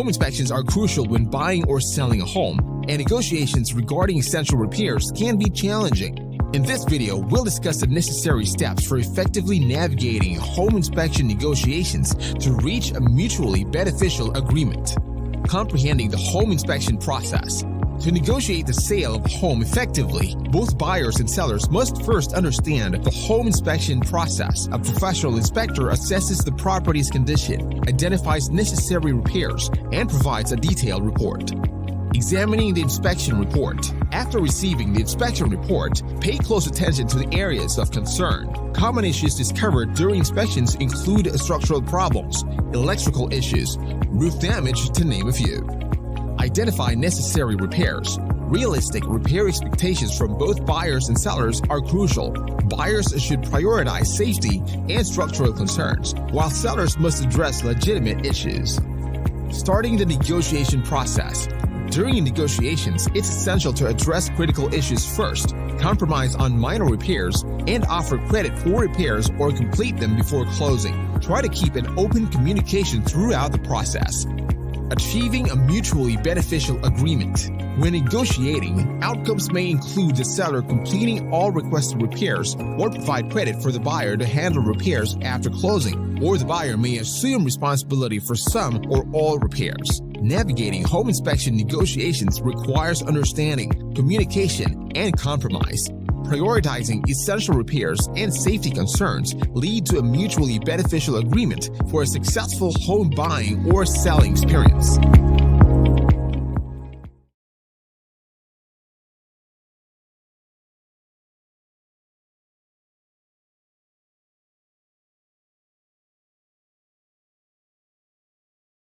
Home inspections are crucial when buying or selling a home, and negotiations regarding essential repairs can be challenging. In this video, we'll discuss the necessary steps for effectively navigating home inspection negotiations to reach a mutually beneficial agreement. Comprehending the home inspection process. To negotiate the sale of a home effectively, both buyers and sellers must first understand the home inspection process. A professional inspector assesses the property's condition, identifies necessary repairs, and provides a detailed report. Examining the inspection report. After receiving the inspection report, pay close attention to the areas of concern. Common issues discovered during inspections include structural problems, electrical issues, roof damage, to name a few. Identify necessary repairs. Realistic repair expectations from both buyers and sellers are crucial. Buyers should prioritize safety and structural concerns, while sellers must address legitimate issues. Starting the negotiation process. During negotiations, it's essential to address critical issues first, compromise on minor repairs, and offer credit for repairs or complete them before closing. Try to keep an open communication throughout the process. Achieving a mutually beneficial agreement. When negotiating, outcomes may include the seller completing all requested repairs or provide credit for the buyer to handle repairs after closing, or the buyer may assume responsibility for some or all repairs. Navigating home inspection negotiations requires understanding, communication, and compromise. Prioritizing essential repairs and safety concerns lead to a mutually beneficial agreement for a successful home buying or selling experience.